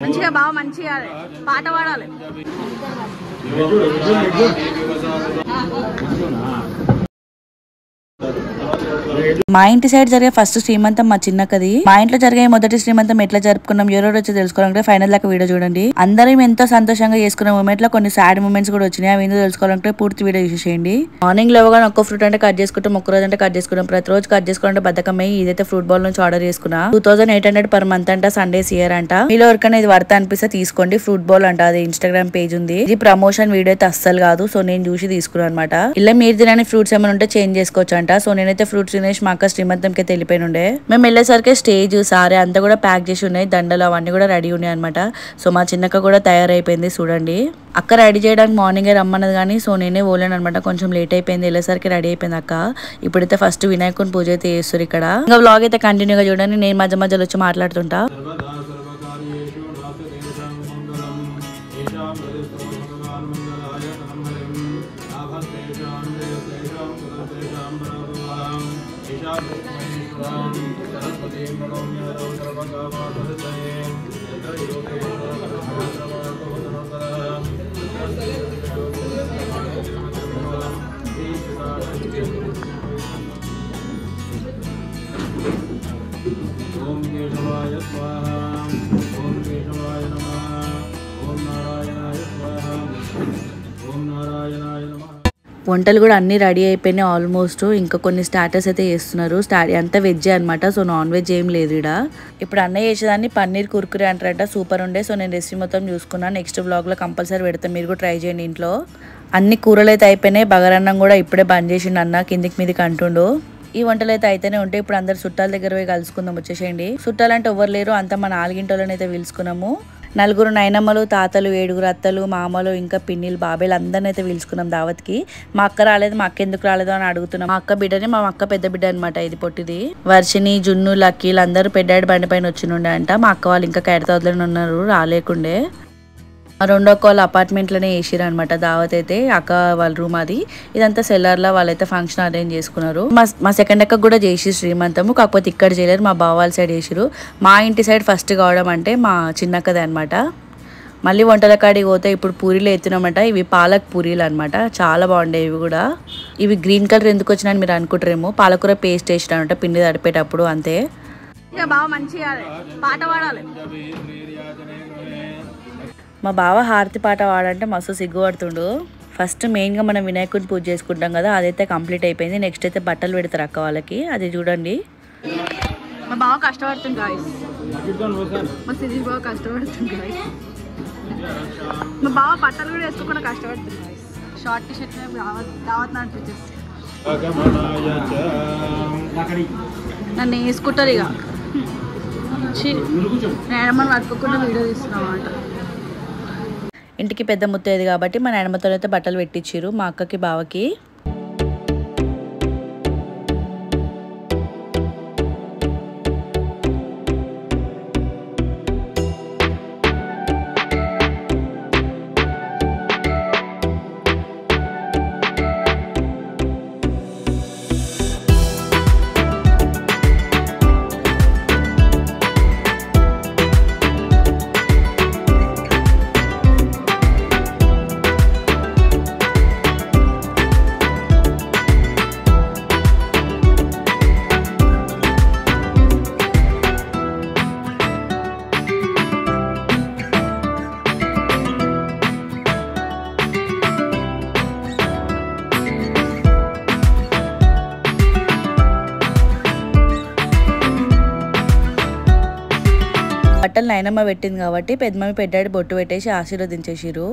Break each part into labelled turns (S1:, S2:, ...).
S1: మంచిగా బాగా మంచిగా పాట పాడాలి.
S2: మా ఇంటి సైడ్ జరిగే ఫస్ట్ శ్రీమంతం మా చిన్నకది. మా ఇంట్లో జరిగే మొదటి శ్రీమంతం ఎట్లా జరుపుకున్నాం ఎవరో వచ్చి తెలుసుకోవాలంటే ఫైనల్ దాకా వీడియో చూడండి. అందరం ఎంతో సంతోషంగా చేసుకున్న మూమెంట్ లో కొన్ని సాడ్ మూమెంట్స్ కూడా వచ్చినాయి. అవి ఎందుకు తెలుసుకోవాలంటే పూర్తి వీడియో చూసేయండి. మార్నింగ్ లేవగానే ఒక్క ఫ్రూట్ అంటే కట్ చేసుకుంటాం, ఒక్క రోజు అంటే కట్ చేసుకుంటాం. ప్రతి రోజు కట్ చేసుకోవాలంటే బద్దకమై ఇదైతే ఫ్రూట్ బాల్ నుంచి ఆర్డర్ చేసుకున్నా. 2800 per month అంట, సండేస్ ఇయర్ అంట. మీలో ఎవరికైనా ఇది వర్త్ అనిపిస్తే తీసుకోండి. ఫ్రూట్ బాల్ అంట, అది ఇన్స్టాగ్రామ్ పేజ్ ఉంది. ఇది ప్రమోషన్ వీడియో అయితే అస్సలు కాదు. సో నేను చూసి తీసుకున్నాను అనమాట. ఇలా మీరు తినని ఫ్రూట్స్ ఏమైనా ఉంటే చేంజ్ చేసుకోవచ్చు అంట. సో నేనైతే ఫ్రూట్స్ తినేసి మా అక్క శ్రీమంతంకి అయితే వెళ్ళిపోయినుండే. మేము వెళ్ళేసరికి స్టేజ్ సారీ అంతా కూడా ప్యాక్ చేసి ఉన్నాయి, దండలు అవన్నీ కూడా రెడీ ఉన్నాయి అనమాట. సో మా చిన్నక్క కూడా తయారైపోయింది చూడండి. అక్క రెడీ చేయడానికి మార్నింగే రమ్మన్నది కానీ సో నేనే పోలేను అనమాట. కొంచెం లేట్ అయిపోయింది, వెళ్ళేసరికి రెడీ అయిపోయింది అక్క. ఇప్పుడైతే ఫస్ట్ వినాయకుని పూజ అయితే చేస్తారు ఇక్కడ. ఇంకా వ్లాగ్ అయితే కంటిన్యూగా చూడండి, నేను మధ్య మధ్యలో వచ్చి మాట్లాడుతుంటా. వంటలు కూడా అన్ని రెడీ అయిపోయినాయి ఆల్మోస్ట్. ఇంకా కొన్ని స్టార్టర్స్ అయితే చేస్తున్నారు. అంతా వెజ్ అనమాట. సో నాన్ వెజ్ ఏం లేదు ఇక్కడ. ఇప్పుడు అన్నయ్య చేసేదాన్ని పన్నీర్ కుర్కురే అంటారంట, సూపర్ ఉండే. సో నేను రెసిపీ మొత్తం చూసుకున్నాను. నెక్స్ట్ బ్లాగ్ లో కంపల్సరీ పెడతాను, మీరు కూడా ట్రై చేయండి ఇంట్లో. అన్ని కూరలు అయితే అయిపోయినాయి. బగారన్నం కూడా ఇప్పుడే బంద్ చేసిండు అన్న, కిందికి మీదకి అంటుండు. ఈ వంటలు అయితే అయితేనే ఉంటాయి. ఇప్పుడు అందరు చుట్టాల దగ్గర పోయి కలుసుకుందాం, వచ్చేసేయండి. చుట్టాలంటే ఎవరు లేరు, అంతా మా 4 ఇంట్లోనే అయితే పిలుచుకున్నాము. 4 నాయనమ్మలు, తాతలు, 7 అత్తలు, మామలు, ఇంకా పిన్నిలు, బాబాయిలు అందరిని అయితే పిలుచుకున్నాం దావత్కి. మా అక్క రాలేదు, మా అక్క ఎందుకు రాలేదు అని అడుగుతున్నాం. మా అక్క బిడ్డని, మా అక్క పెద్ద బిడ్డ అనమాట, ఇది పొట్టిది. వర్షిని, జున్ను, లక్కీలు అందరూ పెద్దాడి బండి పైన వచ్చినుండే అంట. మా అక్క వాళ్ళు ఇంకా కేడతోదలని ఉన్నారు, రాలేకుండే. మా రెండో వాళ్ళ అపార్ట్మెంట్లోనే వేసిరు అనమాట దావత్ అయితే. అక్క వాళ్ళ రూమ్ అది. ఇదంతా సెల్లర్లో వాళ్ళైతే ఫంక్షన్ అరేంజ్ చేసుకున్నారు. మా సెకండ్ అక్క కూడా చేసి శ్రీమంతము, కాకపోతే ఇక్కడ చేయలేరు, మా బావ వాళ్ళ సైడ్ చేసిరు. మా ఇంటి సైడ్ ఫస్ట్ కావడం అంటే మా చిన్నక్కదే అనమాట. మళ్ళీ వంటల కాడికి పోతే ఇప్పుడు పూరీలు ఎత్తున్నామంట. ఇవి పాలక్ పూరీలు అనమాట, చాలా బాగుండే. ఇవి కూడా ఇవి గ్రీన్ కలర్ ఎందుకు వచ్చినాయని మీరు అనుకుంటారేమో, పాలకూర పేస్ట్ వేసినమాట పిండి తడిపేటప్పుడు, అంతే.
S1: బాగా మంచిగా పాట పాడాలి.
S2: మా బావ హారతి పాట పాడంటే మస్తు సిగ్గుపడుతుండు. ఫస్ట్ మెయిన్గా మనం వినాయకుడిని పూజ చేసుకుంటాం కదా, అదైతే కంప్లీట్ అయిపోయింది. నెక్స్ట్ అయితే బట్టలు పెడతారు అక్క వాళ్ళకి, అది చూడండి.
S1: మా బావ కష్టపడుతుంది గాయ్స్, మా సిరీస్ బాగా కష్టపడుతుంది గాయ్స్. మా బావ బట్టలు కూడా వేసుకోకుండా కష్టపడుతుంది గాయ్స్. షార్ట్ టీ షర్ట్ దావత్ నడిపించేసి నన్ను వేసుకుంటారు ఇక. నేనమ్మని పట్టుకోకుండా వీడియో తీస్తున్నాం అన్నమాట.
S2: ఇంటికి పెద్ద ముత్తైదు కాబట్టి మా నాయనమ్మతో అయితే బట్టలు పెట్టించారు మా అక్కకి, బావకి. బట్టలు నాయనమ్మ పెట్టింది కాబట్టి పెద్దమమ్మి పెద్దాడి బొట్టు పెట్టేసి ఆశీర్వదించేసిరు.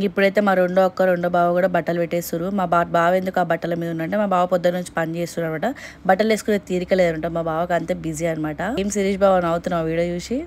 S2: ఇప్పుడైతే మా రెండో అక్క రెండో బావ కూడా బట్టలు పెట్టేస్తారు. మా బావ ఎందుకు ఆ బట్టల మీద ఉన్నంటే మా బావ పొద్దున్న నుంచి పని చేస్తున్నారు అనమాట. బట్టలు వేసుకునే తీరిక లేదంట మా బావకి, అంతే బిజీ అనమాట. ఏం శిరీష్ బావ నవ్వుతున్నావు వీడియో చూసి?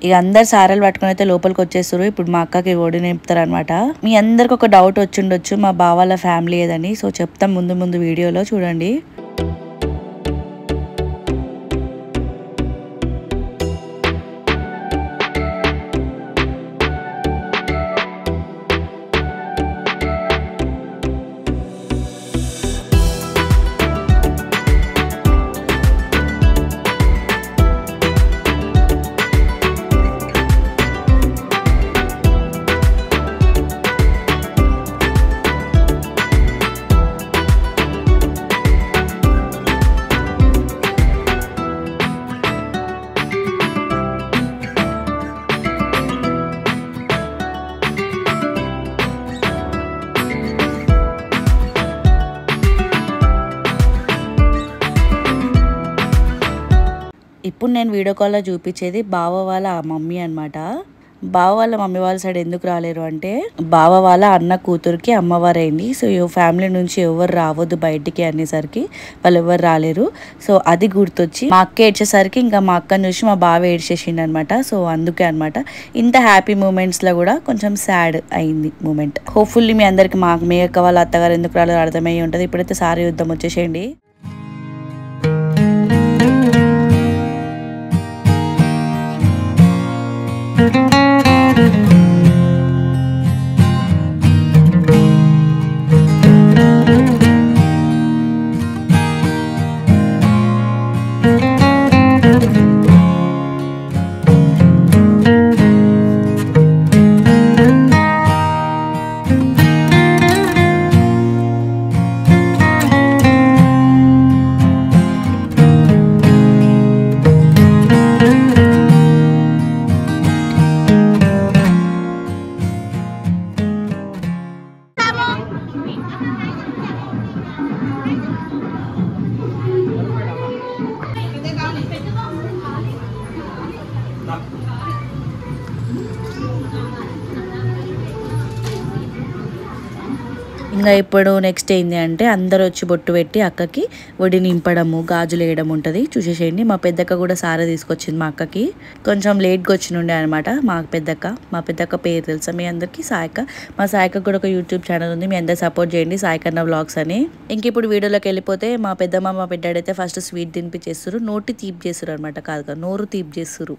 S2: ఇక అందరు సారాలు పట్టుకుని అయితే లోపలికి వచ్చేస్తారు. ఇప్పుడు మా అక్కకి ఒడి నింపుతారు అనమాట. మీ అందరికి ఒక డౌట్ వచ్చిండొచ్చు మా బావాళ్ళ ఫ్యామిలీ ఏదని. సో చెప్తాం ముందు ముందు వీడియోలో చూడండి. ఇప్పుడు నేను వీడియో కాల్లో చూపించేది బావ వాళ్ళ మమ్మీ అనమాట. బావ వాళ్ళ మమ్మీ వాళ్ళ సైడ్ ఎందుకు రాలేరు అంటే బావ వాళ్ళ అన్న కూతురికి అమ్మవారైంది. సో ఈ ఫ్యామిలీ నుంచి ఎవరు రావద్దు బయటికి అనేసరికి వాళ్ళు ఎవరు రాలేరు. సో అది గుర్తొచ్చి మా అక్క ఏడ్చేసరికి ఇంకా మా అక్కని చూసి మా బావ ఏడ్చేసిండు అనమాట. సో అందుకే అనమాట ఇంత హ్యాపీ మూమెంట్స్లో కూడా కొంచెం సాడ్ అయింది మూమెంట్. హోప్ఫుల్లీ మీ అందరికి మీ అక్క వాళ్ళ అత్తగారు ఎందుకు రాలేరు అర్థమయ్యి ఉంటుంది. ఇప్పుడైతే సారీ యుద్ధం వచ్చేసేయండి. ఇంకా ఇప్పుడు నెక్స్ట్ ఏంటి అంటే అందరు వచ్చి బొట్టు పెట్టి అక్కకి ఒడి నింపడము గాజులు వేయడం ఉంటుంది. చూసేసేయండి. మా పెద్దక్క కూడా సారా తీసుకొచ్చింది మా అక్కకి. కొంచెం లేట్గా వచ్చినుండే అనమాట మా పెద్దక్క పేరు తెలుసా మీ అందరికీ? సాయిక. మా సాయిక కూడా ఒక యూట్యూబ్ ఛానల్ ఉంది. మీ అందరు సపోర్ట్ చేయండి, సాయికన్న వ్లాగ్స్ అని. ఇంక ఇప్పుడు వీడియోలోకి వెళ్ళిపోతే మా పెద్దమ్మ మా పెద్దాడైతే ఫస్ట్ స్వీట్ తినిపించేస్తారు. నోటి తీపి చేస్తారు అనమాట, కాదు నోరు తీపి చేస్తారు.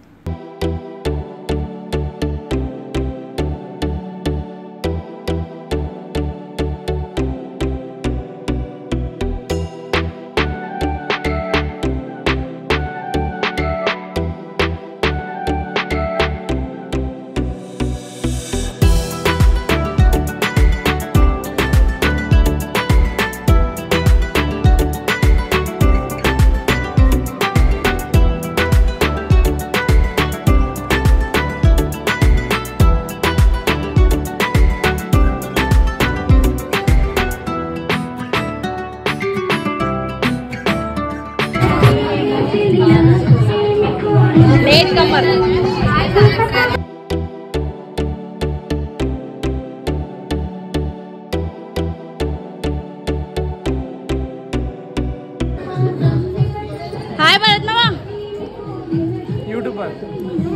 S2: హాయ్ భరత్నవా,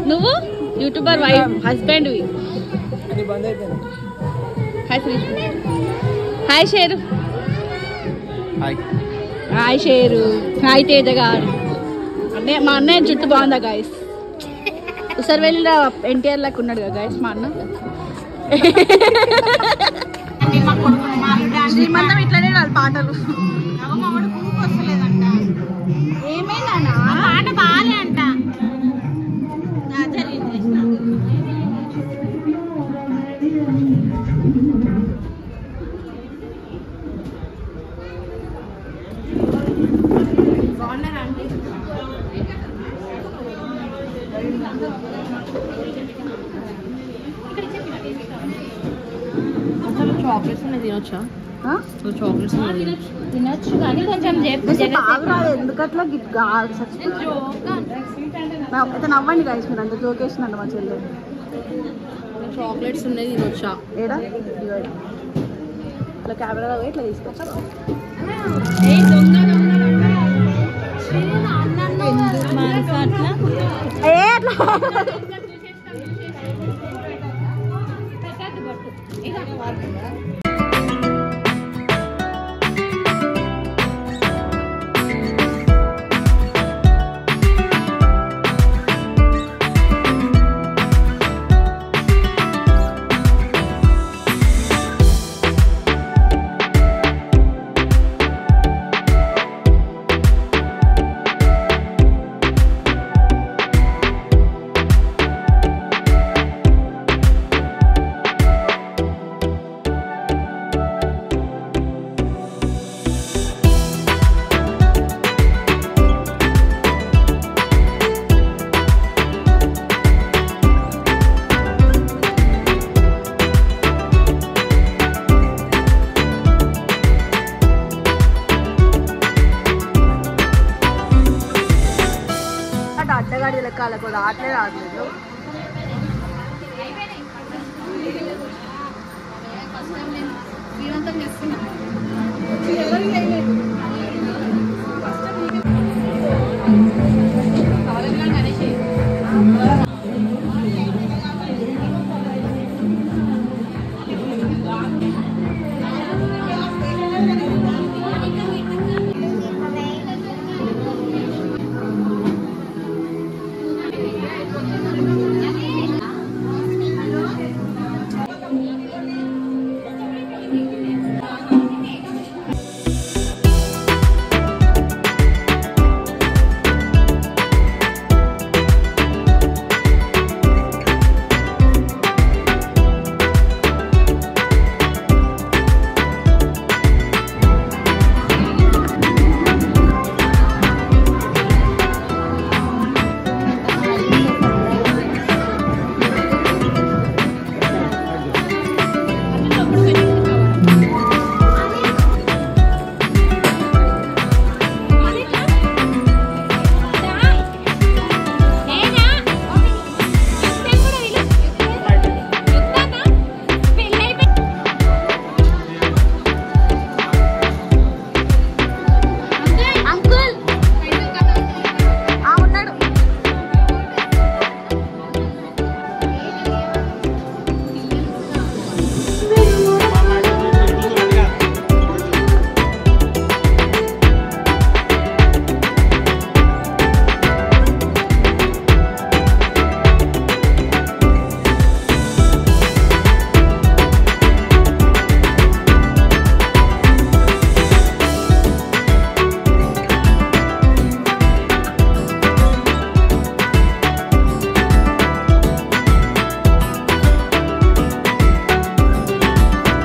S2: నువ్వు YouTuber wife husband. Hi share. Hi share. Hi Teja గారు. మా అన్నయ్య జుట్టు బాగుందా గాయస్? ఉసరి వెళ్ళిన ఎన్టీఆర్ లాగా ఉన్నాడు కదా గాయస్ మా అన్న. శ్రీమంతం ఇట్లానే వాళ్ళు పాటలు. ఏమైందన్నా పాట బాగాలే అంట. బాగున్నారా అండి? చాక్లెట్స్ ఉన్నాయి తినొచ్చా? చాక్లెట్స్ తినొచ్చు కానీ కొంచెం ఎందుకట్లా నవ్వండి గాయస్. మీరు అంత జోక్ వేసినండి మా చెల్లె. చాక్లెట్స్ ఉన్నాయి తినొచ్చా? ఏడా ఇట్లా కెమెరా ఇట్లా తీసుకొచ్చా.
S1: అడ్డగాడి లెక్క వాళ్ళకు రావట్లే రావట్లేదు.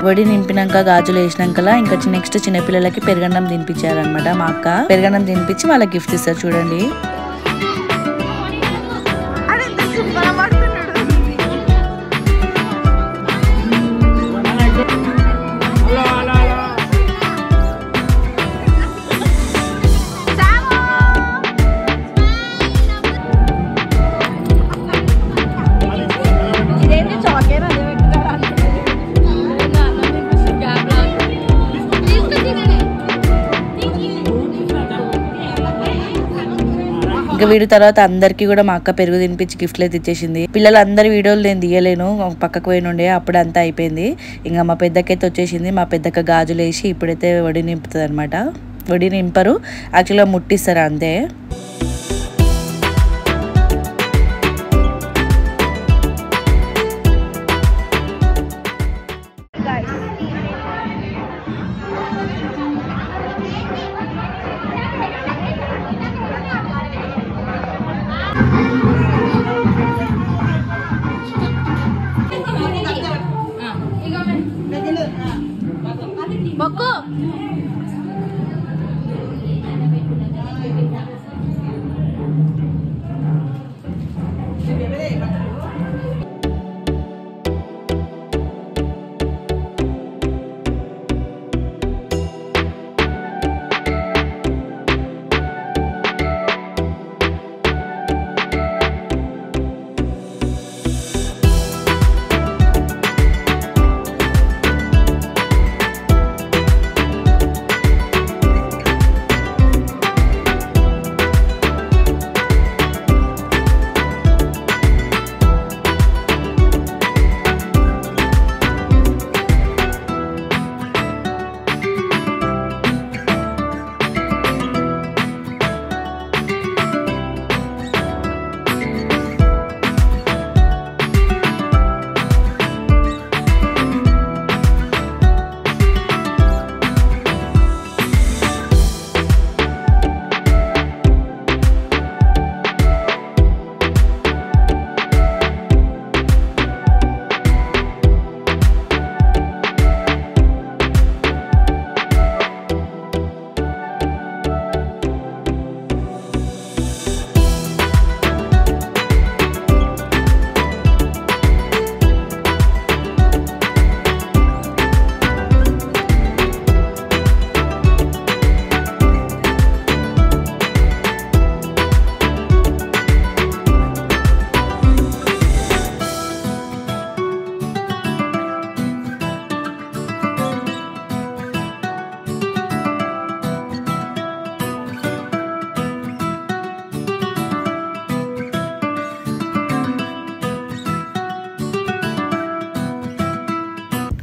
S2: వడి నింపినాక గాజులు వేసినాకలా ఇంకా నెక్స్ట్ చిన్నపిల్లలకి పెరుగన్నం తినిపించారనమాట. మా అక్క పెరుగన్నం తినిపించి వాళ్ళకి గిఫ్ట్ ఇస్తారు చూడండి. ఇంకా వీడియో తర్వాత అందరికి కూడా మా అక్క పెరుగు తినిపించి గిఫ్ట్లు అయితే ఇచ్చేసింది. పిల్లలందరి వీడియోలు నేను తీయలేను, పక్కకు పోయినుండే అప్పుడు అంతా అయిపోయింది. ఇంకా మా పెద్దకైతే వచ్చేసింది. మా పెద్దక్క గాజులు వేసి ఇప్పుడైతే వడి నింపుతుంది అనమాట. వడి నింపరు, యాక్చువల్గా ముట్టిస్తారు అంతే.
S1: మొక్కు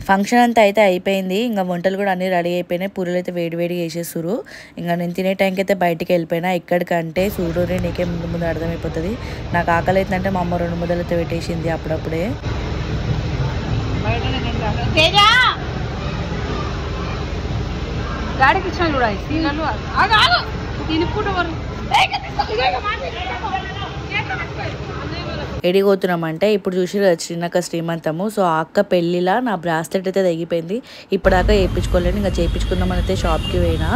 S2: ఫంక్షన్ అంతా అయితే అయిపోయింది. ఇంకా వంటలు కూడా అన్నీ రెడీ అయిపోయినాయి. పూరీలు అయితే వేడివేడిగా వేసేస్తురు. ఇంకా నేను తినే టైంకి అయితే బయటికి వెళ్ళిపోయినా. ఇక్కడికంటే చూడూరి నీకే ముందు ముందు అర్థమైపోతుంది. నాకు ఆకలి అవుతుందంటే మా అమ్మ 2 ముద్దలు అయితే పెట్టేసింది అప్పుడప్పుడే.
S1: గాడికి ఇచ్చిన చూడాలి
S2: ఎడిగోతున్నామంటే ఇప్పుడు చూసి చిన్నక్క శ్రీమంతము. సో ఆ అక్క పెళ్ళిలా నా బ్రాస్లెట్ అయితే తగ్గిపోయింది. ఇప్పటిదాకా వేయించుకోలేను. ఇంకా చేయించుకుందామని అయితే షాప్కి పోయినా.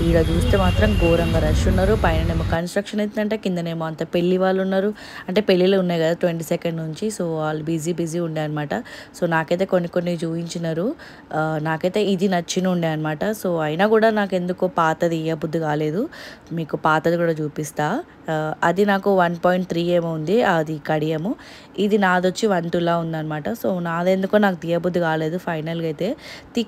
S2: ఈడ చూస్తే మాత్రం ఘోరంగా రష్ ఉన్నారు. పైననేమో కన్స్ట్రక్షన్ అవుతుందంటే కిందనేమో అంత పెళ్లి వాళ్ళు ఉన్నారు. అంటే పెళ్ళిళ్ళు ఉన్నాయి కదా 22nd నుంచి. సో వాళ్ళు బిజీ ఉండే అనమాట. సో నాకైతే కొన్ని చూపించినారు. నాకైతే ఇది నచ్చిన ఉండే అనమాట. సో అయినా కూడా నాకు ఎందుకో పాతది ఇయ్యబుద్ధి కాలేదు. మీకు పాతది కూడా చూపిస్తా. అది నాకు 1.3 ఏమో ఉంది అది కడియము. ఇది నాదొచ్చి 1.2లా ఉందన్నమాట. సో నాదెందుకో నాకు తీయబుద్ధి కాలేదు. ఫైనల్గా అయితే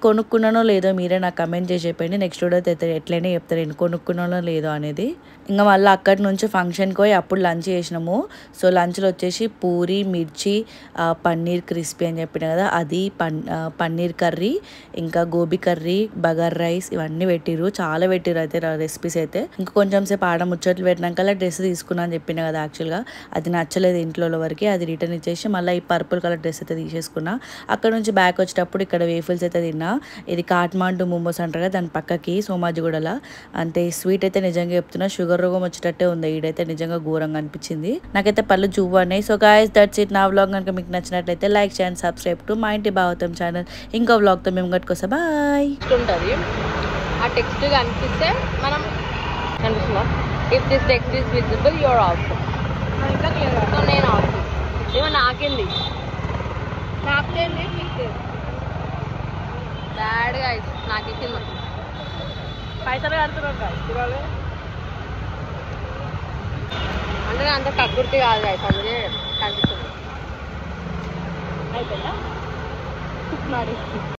S2: కొనుక్కున్నానో లేదో మీరే నాకు కమెంట్ చేసి చెప్పండి. నెక్స్ట్ వీడియో అయితే ఎట్లయినా చెప్తారు నేను కొనుక్కున్నానో లేదో అనేది. ఇంకా మళ్ళీ అక్కడి నుంచి ఫంక్షన్కి పోయి అప్పుడు లంచ్ చేసినాము. సో లంచ్లో వచ్చేసి పూరి మిర్చి పన్నీర్ క్రిస్పీ అని చెప్పిన కదా అది, పన్నీర్ కర్రీ, ఇంకా గోబీ కర్రీ, బగార్ రైస్ ఇవన్నీ పెట్టిరు. చాలా పెట్టిరు అయితే రెసిపీస్ అయితే. ఇంకా కొంచెం సేపు ఆడ ముచ్చట్లు పెట్టినాక డ్రెస్ తీసుకున్నా అని చెప్పిన కదా. యాక్చువల్గా అది నచ్చలేదు ఇంట్లో వరకు. అది రిటర్న్ ఇచ్చేసి మళ్ళీ ఈ పర్పుల్ కలర్ డ్రెస్ అయితే తీసేసుకున్నా. అక్కడ నుంచి బ్యాక్ వచ్చేటప్పుడు ఇక్కడ వేఫిల్స్ అయితే తిన్నా. ఇది కాట్మాండు మోమోస్ అంటారు కదా దాని పక్కకి సోమాజిగూడలా. అంటే స్వీట్ అయితే నిజంగా చెప్తున్నా షుగర్ రోగం వచ్చేటట్టే ఉంది. ఈడైతే నిజంగా ఘోరంగా అనిపించింది. నాకైతే పళ్ళు జువ్వు అన్నాయి. So guys that's it. నా వ్లాగ్ కనుక మీకు నచ్చినట్లయితే లైక్ చేయండి, సబ్స్క్రైబ్ టు మా ఇంటి భాగవతం ఛానల్. ఇంకో వ్లాగ్తో మేము కట్టుకోసా. బాయ్.
S1: ఉంటుంది ఆ టెక్స్ట్ కనిపిస్తే మనం కనిపిస్తుందా if this text is visible your also. ఇంకా క్లియర్ సో నేను ఆల్సో ఏమో నాకేంది బ్యాడ్గా నాకు ఇచ్చింది పైసలు కడుతున్నారు అంటే అంత కక్కుర్తి కాదు గాయస్ అందుకే కనిపిస్తుంది అయిపోయిందా మరి.